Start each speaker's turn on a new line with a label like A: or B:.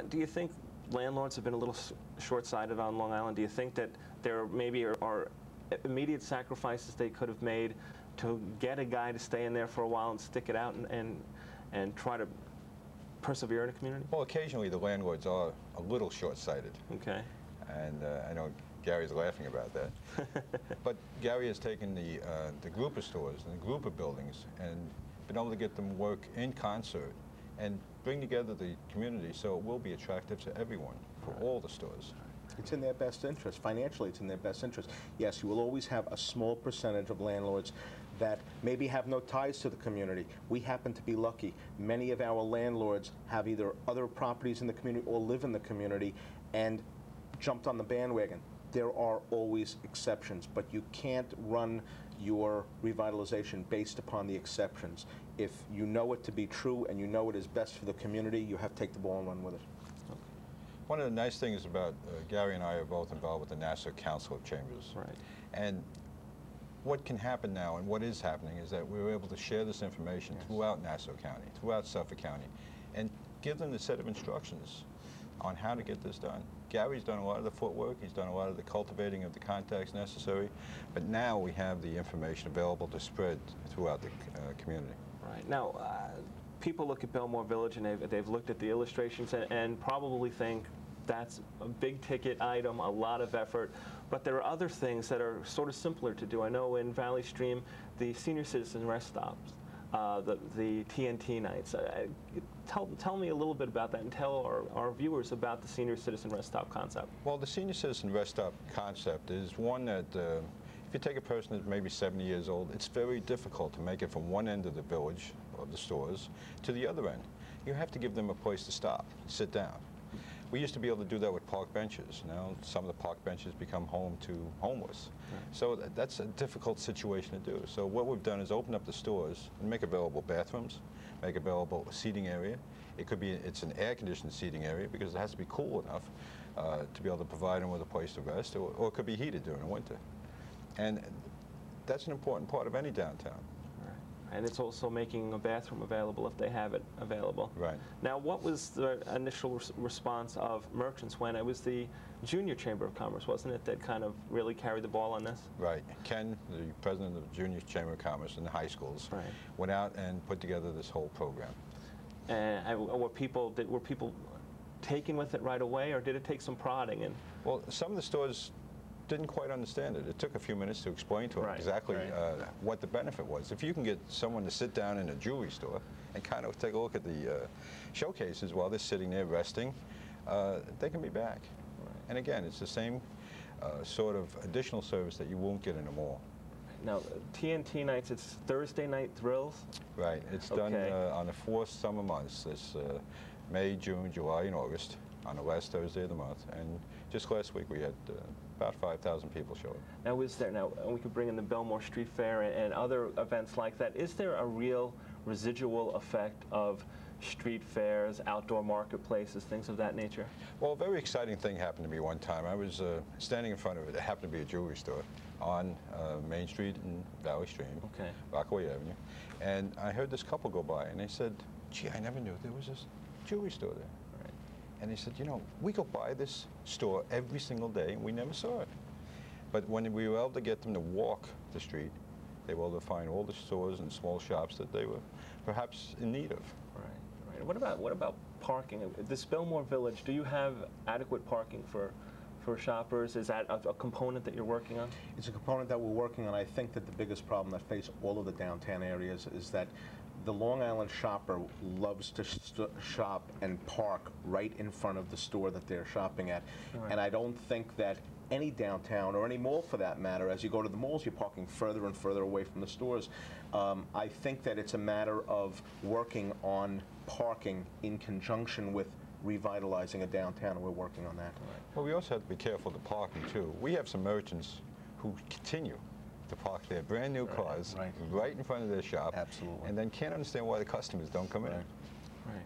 A: do you think landlords have been a little short-sighted on Long Island? Do you think that there maybe are immediate sacrifices they could have made to get a guy to stay in there for a while and stick it out and try to persevere in a community?
B: Well, occasionally the landlords are a little short-sighted.
A: Okay.
B: And I know Gary's laughing about that. But Gary has taken the group of stores and the group of buildings and been able to get them work in concert and bring together the community so it will be attractive to everyone for all the stores.
C: It's in their best interest. Financially, it's in their best interest. Yes, you will always have a small percentage of landlords that maybe have no ties to the community. We happen to be lucky. Many of our landlords have either other properties in the community or live in the community and jumped on the bandwagon. There are always exceptions, but you can't run your revitalization based upon the exceptions. If you know it to be true and you know it is best for the community, you have to take the ball and run with it.
B: Okay. One of the nice things about Gary and I are both involved with the Nassau Council of Chambers.
A: Right.
B: And what can happen now and what is happening is that we were able to share this information throughout Nassau County, throughout Suffolk County, and give them the set of instructions on how to get this done. Gary's done a lot of the footwork, he's done a lot of the cultivating of the contacts necessary, but now we have the information available to spread throughout the community.
A: Right. Now, people look at Belmore Village and they've looked at the illustrations and probably think that's a big ticket item, a lot of effort, but there are other things that are sort of simpler to do. I know in Valley Stream, the senior citizen rest stops, the TNT nights. Tell me a little bit about that and tell our viewers about the senior citizen rest stop concept.
B: Well, the senior citizen rest stop concept is one that if you take a person that's maybe 70 years old, it's very difficult to make it from one end of the village, or the stores, to the other end. You have to give them a place to stop, sit down. We used to be able to do that with park benches. Now some of the park benches become home to homeless. Right. So that's a difficult situation to do. So what we've done is open up the stores and make available bathrooms, make available a seating area. It could be, it's an air-conditioned seating area because it has to be cool enough to be able to provide them with a place to rest, or it could be heated during the winter. And that's an important part of any downtown.
A: And it's also making a bathroom available if they have it available.
B: Right.
A: Now, what was the initial response of merchants when it was the Junior Chamber of Commerce, wasn't it, that kind of really carried the ball on this?
B: Right. Ken, the president of the Junior Chamber of Commerce in the high schools, went out and put together this whole program.
A: And were people taken with it right away, or did it take some prodding? And
B: well, some of the stores didn't quite understand it. It took a few minutes to explain to them exactly what the benefit was. If you can get someone to sit down in a jewelry store and kind of take a look at the showcases while they're sitting there resting, they can be back. And again, it's the same sort of additional service that you won't get in a mall.
A: Now, TNT nights, it's Thursday night thrills?
B: Right. It's done on the 4 summer months. It's May, June, July, and August, on the last Thursday of the month. And just last week we had about 5,000 people show up.
A: Now, we could bring in the Belmore Street Fair and other events like that. Is there a real residual effect of street fairs, outdoor marketplaces, things of that nature?
B: Well, a very exciting thing happened to me one time. I was standing in front of it. It happened to be a jewelry store on Main Street in Valley Stream, Rockaway Avenue. And I heard this couple go by, and they said, gee, I never knew there was this jewelry store there. And they said, you know, we go by this store every single day, and we never saw it. But when we were able to get them to walk the street, they were able to find all the stores and small shops that they were perhaps in need of.
A: Right. What about parking? This Belmore Village, do you have adequate parking for shoppers? Is that a component that you're working on?
C: It's a component that we're working on. I think that the biggest problem that face all of the downtown areas is that the Long Island shopper loves to shop and park right in front of the store that they're shopping at. And I don't think that any downtown, or any mall for that matter, as you go to the malls, you're parking further and further away from the stores. I think that it's a matter of working on parking in conjunction with revitalizing a downtown, and we're working on that.
B: Well, we also have to be careful of the parking, too. We have some merchants who continue to park their brand new cars right in front of their shop, and then can't understand why the customers don't come in.
A: Right.